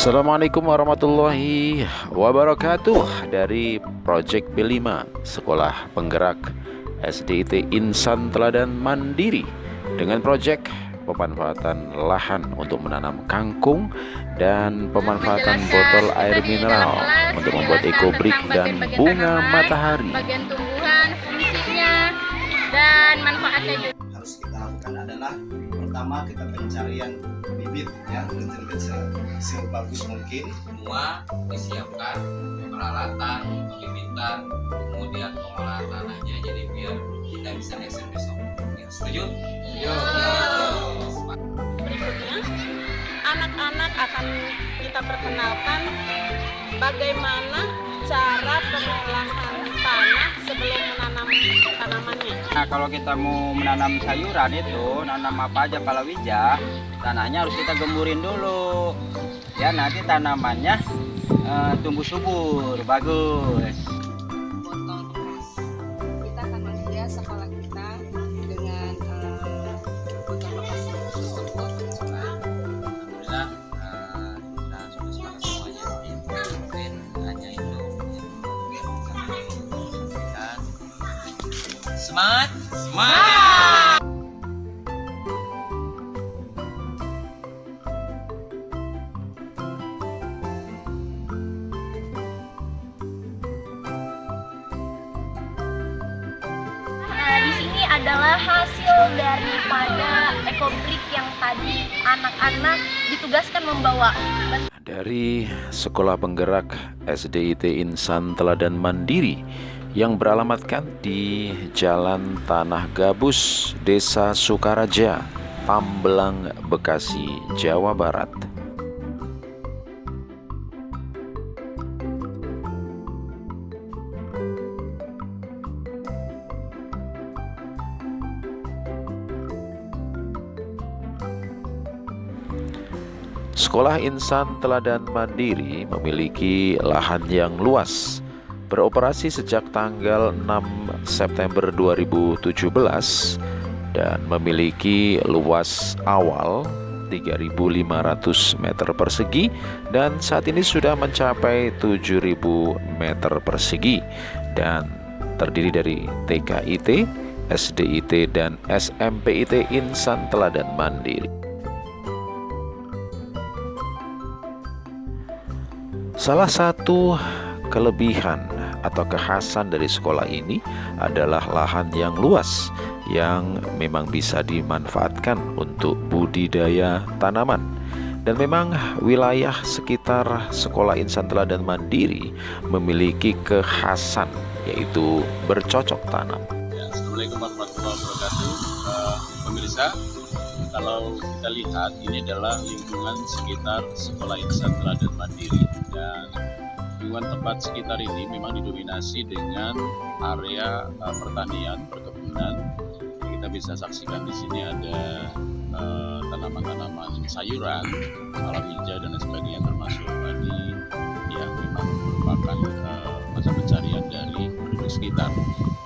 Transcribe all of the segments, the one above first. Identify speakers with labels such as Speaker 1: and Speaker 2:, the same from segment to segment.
Speaker 1: Assalamualaikum warahmatullahi wabarakatuh. Dari Project B5 Sekolah Penggerak SDIT Insan Teladan Mandiri, dengan proyek pemanfaatan lahan untuk menanam kangkung dan pemanfaatan botol air mineral untuk membuat ekobrik dan bunga matahari.
Speaker 2: Bagian tumbuhan, fungsinya, dan manfaatnya juga.
Speaker 3: Harus kita lakukan adalah pertama kita pencarian bibit ya, bibit sebagus mungkin.
Speaker 4: Semua disiapkan peralatan, pembibitan, kemudian pengolahan tanahnya, jadi biar kita bisa eksen besok. Ya, setuju?
Speaker 5: Berikutnya, anak-anak akan kita perkenalkan bagaimana cara pengolahan tanah sebelum menanam tanamannya.
Speaker 6: Nah, kalau kita mau menanam sayuran itu, nanam apa aja palawija, tanahnya harus kita gemburin dulu. Ya, nanti tanamannya tumbuh subur, bagus.
Speaker 7: Botol bekas. Kita akan menghias sekolah kita dengan botol bekas tersebut.
Speaker 4: Alhamdulillah, kita sudah semangat semuanya. Mungkin hanya itu. Dan semangat, semangat.
Speaker 2: Di sini adalah hasil daripada ekobrik yang tadi anak-anak ditugaskan membawa.
Speaker 1: Dari Sekolah Penggerak SDIT Insan Teladan Mandiri yang beralamatkan di Jalan Tanah Gabus, Desa Sukaraja, Tambelang, Bekasi, Jawa Barat. Sekolah Insan Teladan Mandiri memiliki lahan yang luas, beroperasi sejak tanggal 6 September 2017 dan memiliki luas awal 3.500 meter persegi dan saat ini sudah mencapai 7.000 meter persegi dan terdiri dari TKIT, SDIT, dan SMPIT Insan Teladan Mandiri. Salah satu kelebihan atau kekhasan dari sekolah ini adalah lahan yang luas yang memang bisa dimanfaatkan untuk budidaya tanaman. Dan memang wilayah sekitar Sekolah Insan Teladan Mandiri memiliki kekhasan, yaitu bercocok tanam.
Speaker 8: Assalamualaikum warahmatullahi wabarakatuh. Pemirsa, kalau kita lihat ini adalah lingkungan sekitar Sekolah Insan Teladan Mandiri, dan lingkungan tempat sekitar ini memang didominasi dengan area pertanian, perkebunan. Kita bisa saksikan di sini ada tanaman-tanaman sayuran, palawija dan lain sebagainya, termasuk padi yang memang merupakan mata pencarian dari penduduk sekitar.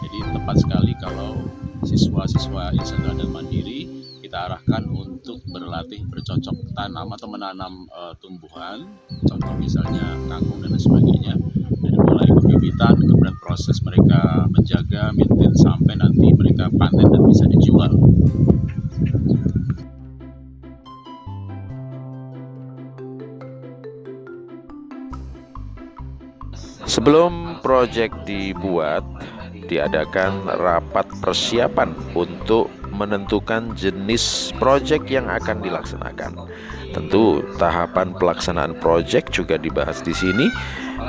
Speaker 8: Jadi tepat sekali kalau siswa-siswa Insan Teladan Mandiri kita arahkan untuk berlatih bercocok tanam atau menanam tumbuhan, contoh misalnya kangkung dan lain sebagainya, dari mulai pembibitan, kemudian proses mereka menjaga, maintain sampai nanti mereka panen dan bisa dijual.
Speaker 1: Sebelum proyek dibuat, diadakan rapat persiapan untuk menentukan jenis proyek yang akan dilaksanakan. Tentu tahapan pelaksanaan proyek juga dibahas di sini.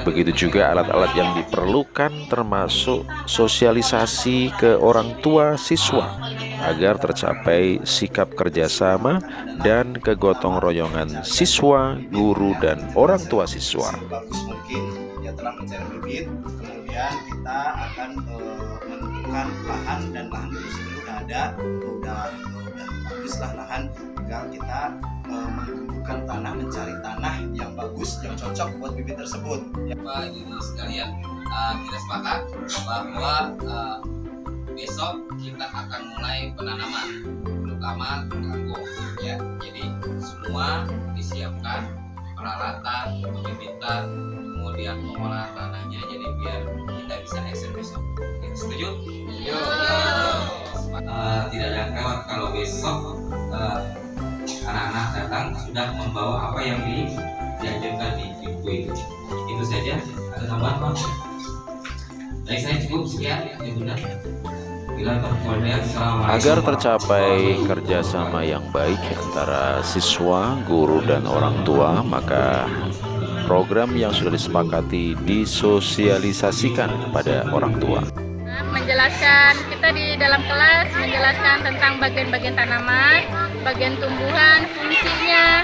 Speaker 1: Begitu juga alat-alat yang diperlukan, termasuk sosialisasi ke orang tua siswa agar tercapai sikap kerjasama dan kegotong royongan siswa, guru, dan orang tua siswa.
Speaker 3: Sebagus mungkin ya, telah mencari bibit, kemudian kita akan menentukan lahan, dan lahan itu sebenarnya udah ada, udah bagus lah lahan, tinggal kita menumbuhkan tanah, mencari tanah yang bagus, yang cocok buat bibit tersebut.
Speaker 4: Bapak Ibu sekalian, kita sepakat bahwa besok kita akan mulai penanaman, terutama kangkung. Ya, jadi semua disiapkan peralatan, pembibitan, kemudian pengolahan tanahnya, jadi biar kita bisa ekspor besok. Ya, setuju? Tidak jangka kalau besok anak-anak datang sudah membawa apa yang diajarkan di buku itu. Itu saja. Ada tambahan, Pak? Dari saya cukup sekian, ya Bunda.
Speaker 1: Agar tercapai kerjasama yang baik antara siswa, guru, dan orang tua, maka program yang sudah disepakati disosialisasikan kepada orang tua.
Speaker 2: Menjelaskan, kita di dalam kelas menjelaskan tentang bagian-bagian tanaman, bagian tumbuhan, fungsinya,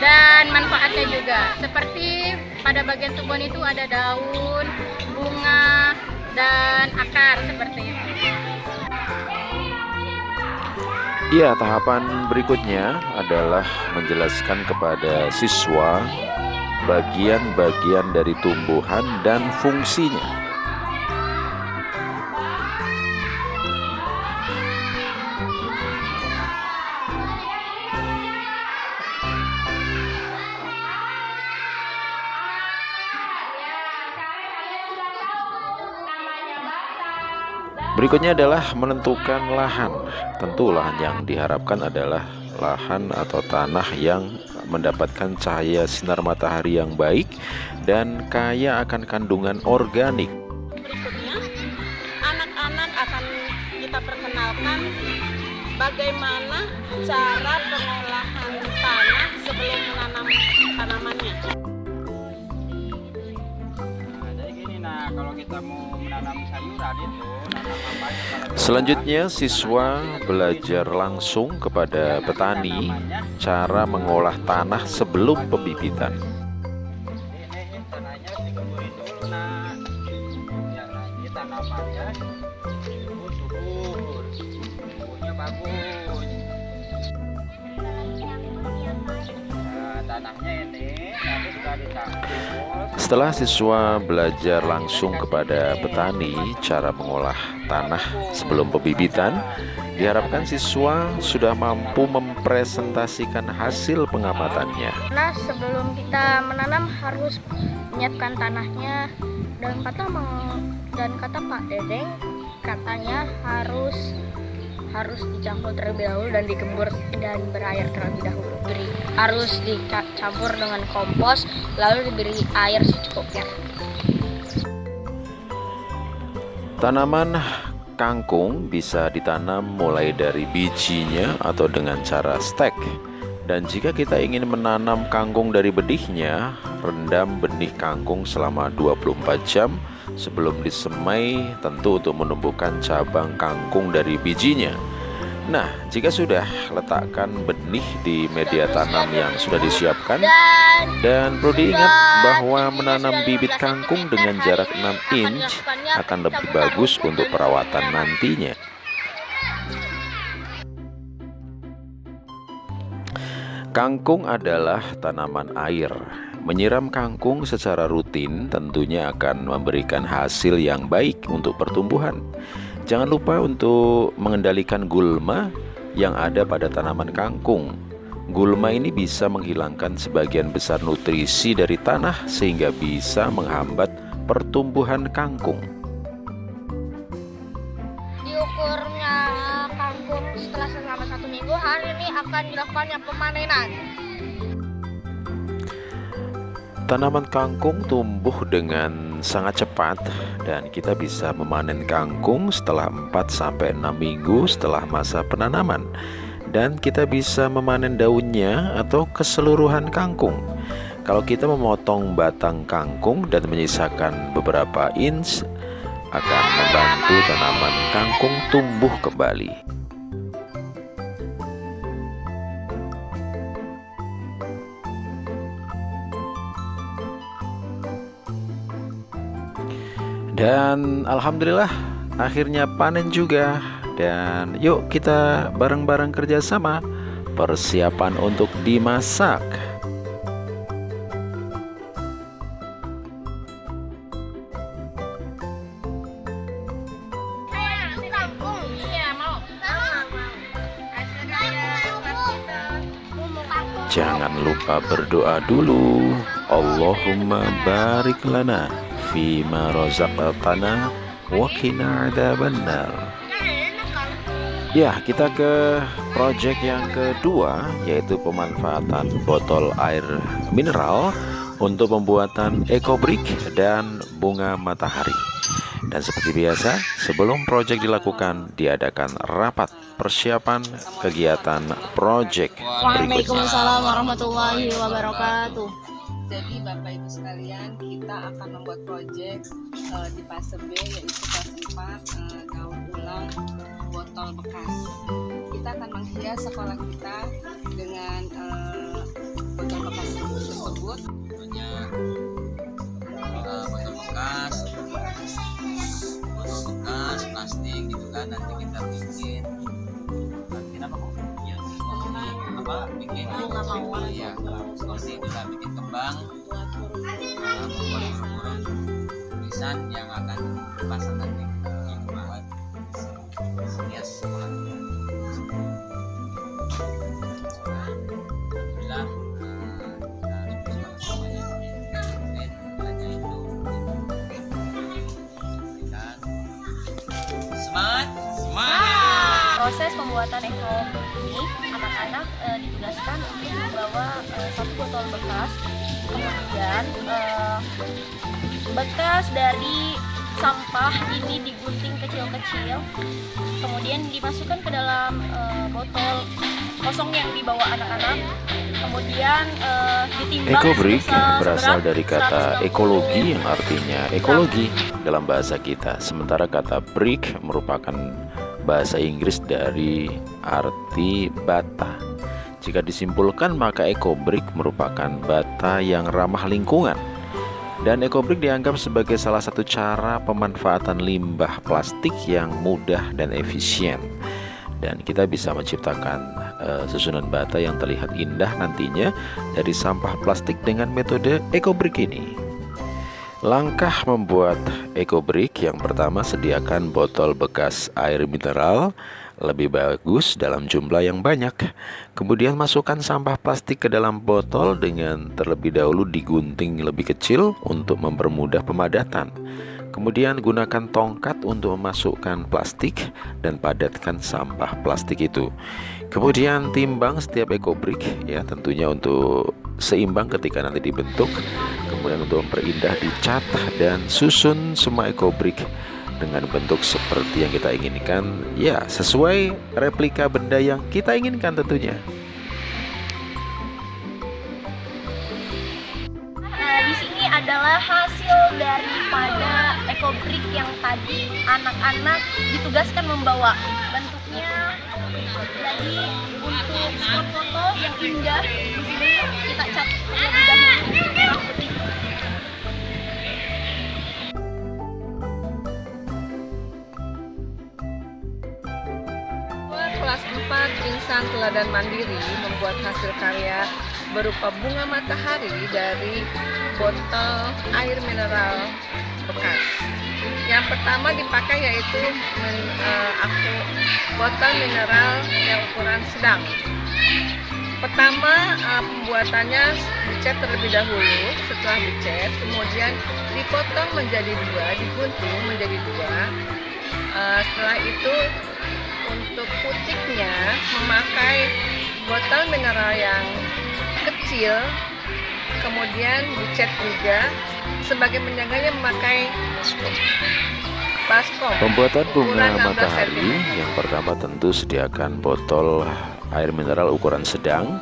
Speaker 2: dan manfaatnya juga. Seperti pada bagian tumbuhan itu ada daun, bunga, dan akar seperti itu.
Speaker 1: Ya, tahapan berikutnya adalah menjelaskan kepada siswa bagian-bagian dari tumbuhan dan fungsinya. Berikutnya adalah menentukan lahan. Tentu lahan yang diharapkan adalah lahan atau tanah yang mendapatkan cahaya sinar matahari yang baik dan kaya akan kandungan organik.
Speaker 5: Berikutnya, anak-anak akan kita perkenalkan bagaimana cara pengolahan tanah sebelum menanam tanamannya.
Speaker 6: Nah, jadi gini, kalau kita mau menanam sayuran itu nanam apa aja.
Speaker 1: Selanjutnya, siswa belajar langsung kepada petani cara mengolah tanah sebelum pembibitan.
Speaker 6: Ini tanahnya harus dikeburin dulu, nah, biar nanti tanamannya subur, tumbuhnya bagus. Nah, tanahnya ini nanti sudah ditampung.
Speaker 1: Setelah siswa belajar langsung kepada petani cara mengolah tanah sebelum pembibitan, diharapkan siswa sudah mampu mempresentasikan hasil pengamatannya.
Speaker 2: Nah, sebelum kita menanam harus menyiapkan tanahnya, dan kata Pak Dedeng katanya harus dicampur terlebih dahulu dan digembur dan berair terlebih dahulu. Harus dicampur dengan kompos lalu diberi air secukupnya.
Speaker 1: Tanaman kangkung bisa ditanam mulai dari bijinya atau dengan cara stek. Dan jika kita ingin menanam kangkung dari bedihnya, rendam benih kangkung selama 24 jam sebelum disemai, tentu untuk menumbuhkan cabang kangkung dari bijinya. Nah, jika sudah, letakkan benih di media tanam yang sudah disiapkan. Dan perlu diingat bahwa menanam bibit kangkung dengan jarak 6 inch akan lebih bagus untuk perawatan nantinya. Kangkung adalah tanaman air. Menyiram kangkung secara rutin tentunya akan memberikan hasil yang baik untuk pertumbuhan. Jangan lupa untuk mengendalikan gulma yang ada pada tanaman kangkung. Gulma ini bisa menghilangkan sebagian besar nutrisi dari tanah sehingga bisa menghambat pertumbuhan kangkung.
Speaker 2: Diukurnya kangkung setelah selama 1 minggu, hari ini akan dilakukannya pemanenan.
Speaker 1: Tanaman kangkung tumbuh dengan sangat cepat dan kita bisa memanen kangkung setelah 4-6 minggu setelah masa penanaman. Dan kita bisa memanen daunnya atau keseluruhan kangkung. Kalau kita memotong batang kangkung dan menyisakan beberapa inch, akan membantu tanaman kangkung tumbuh kembali. Dan alhamdulillah akhirnya panen juga. Dan yuk kita bareng-bareng kerjasama persiapan untuk dimasak.
Speaker 2: Kangkung, iya mau.
Speaker 1: jangan lupa berdoa dulu. Allahumma barik lana fima razaqtana wa qina adzabannar. Ya, kita ke project yang kedua, yaitu pemanfaatan botol air mineral untuk pembuatan ekobrik dan bunga matahari. Dan seperti biasa, sebelum proyek dilakukan, diadakan rapat persiapan kegiatan proyek berikutnya.
Speaker 2: Waalaikumsalam warahmatullahi wabarakatuh.
Speaker 7: Jadi Bapak Ibu sekalian, kita akan membuat proyek di fase B, yaitu fase 4, daur ulang botol bekas. Kita akan menghias sekolah kita dengan botol bekas tersebut.
Speaker 6: Banyak botol bekas plastik gitu kan, nanti kita bikin apa kok? Ya, bikin ya, seperti kita bikin kembang, membuat tulisan yang akan dipasang nanti buat hias sekolah. Alhamdulillah kita semuanya hanya itu. Semangat.
Speaker 2: Proses pembuatan ekobrik ini, anak-anak ditugaskan untuk membawa satu botol bekas, kemudian bekas dari sampah ini digunting kecil-kecil, kemudian dimasukkan ke dalam botol kosong yang dibawa anak-anak, kemudian ditimbang.
Speaker 1: Ekobrik berasal
Speaker 2: seberat
Speaker 1: dari kata
Speaker 2: 190
Speaker 1: ekologi yang artinya ekologi dalam bahasa kita, sementara kata brick merupakan bahasa Inggris dari arti bata. Jika disimpulkan, maka ekobrik merupakan bata yang ramah lingkungan. Dan ekobrik dianggap sebagai salah satu cara pemanfaatan limbah plastik yang mudah dan efisien. Dan kita bisa menciptakan susunan bata yang terlihat indah nantinya dari sampah plastik dengan metode ekobrik ini. Langkah membuat ekobrik: yang pertama, sediakan botol bekas air mineral, lebih bagus dalam jumlah yang banyak. Kemudian masukkan sampah plastik ke dalam botol dengan terlebih dahulu digunting lebih kecil untuk mempermudah pemadatan. Kemudian gunakan tongkat untuk memasukkan plastik dan padatkan sampah plastik itu. Kemudian timbang setiap ekobrik, ya tentunya untuk seimbang ketika nanti dibentuk. Kemudian untuk memperindah, dicat dan susun semua ekobrik dengan bentuk seperti yang kita inginkan, ya sesuai replika benda yang kita inginkan tentunya.
Speaker 2: Di sini adalah hasil daripada ekobrik yang tadi anak-anak ditugaskan membawa. Bentuknya jadi untuk spot foto yang indah, di sini kita cat terlebih dahulu merah putih.
Speaker 7: Kelas 4 Insan Teladan Mandiri membuat hasil karya berupa bunga matahari dari botol air mineral bekas. Yang pertama dipakai yaitu botol mineral yang ukuran sedang. Pertama pembuatannya dicat terlebih dahulu. Setelah dicat, kemudian dipotong menjadi dua, digunting menjadi dua. Setelah itu untuk putiknya memakai botol mineral yang kecil, kemudian dicat juga, sebagai menjaganya memakai baskom.
Speaker 1: Pembuatan bunga
Speaker 7: ukuran 16
Speaker 1: matahari
Speaker 7: cm.
Speaker 1: yang pertama tentu sediakan botol air mineral ukuran sedang.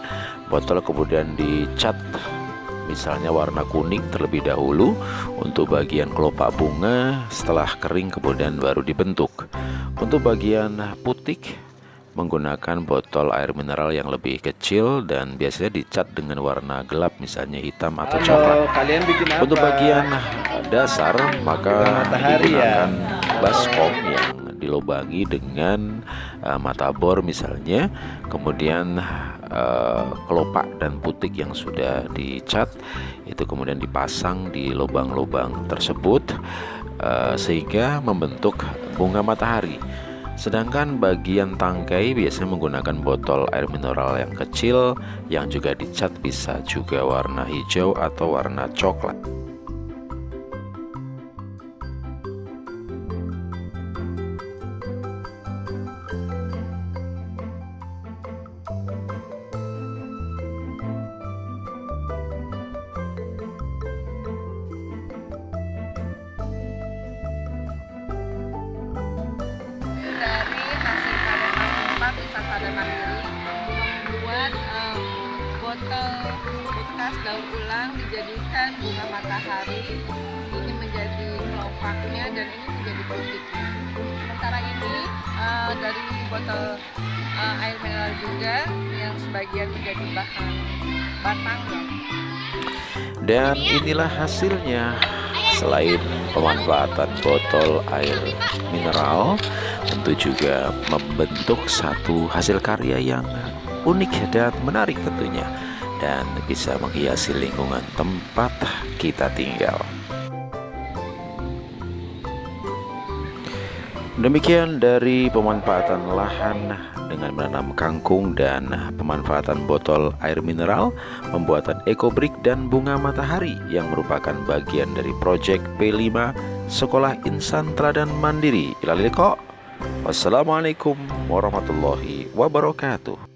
Speaker 1: Botol kemudian dicat misalnya warna kuning terlebih dahulu untuk bagian kelopak bunga. Setelah kering kemudian baru dibentuk. Untuk bagian putik menggunakan botol air mineral yang lebih kecil dan biasanya dicat dengan warna gelap, misalnya hitam atau coklat.
Speaker 3: Kalian bikin apa?
Speaker 1: Untuk bagian dasar maka digunakan baskom yang dilubangi dengan mata bor misalnya, kemudian kelopak dan putik yang sudah dicat itu kemudian dipasang di lubang-lubang tersebut sehingga membentuk bunga matahari. Sedangkan bagian tangkai biasanya menggunakan botol air mineral yang kecil yang juga dicat bisa juga warna hijau atau warna coklat.
Speaker 7: Dari hasil karya Mas Wisata dan Mandiri membuat botol bekas daur ulang dijadikan bunga matahari. Ini menjadi kelopaknya dan ini menjadi putiknya. Sementara ini dari botol air mineral juga yang sebagian menjadi bahan batangnya.
Speaker 1: Dan inilah hasilnya. Selain pemanfaatan botol air mineral, tentu juga membentuk satu hasil karya yang unik dan menarik tentunya, dan bisa menghiasi lingkungan tempat kita tinggal. Demikian dari pemanfaatan lahan dengan menanam kangkung dan pemanfaatan botol air mineral, pembuatan ekobrik dan bunga matahari yang merupakan bagian dari proyek P5 Sekolah Insan Teladan Mandiri. Wassalamualaikum warahmatullahi wabarakatuh.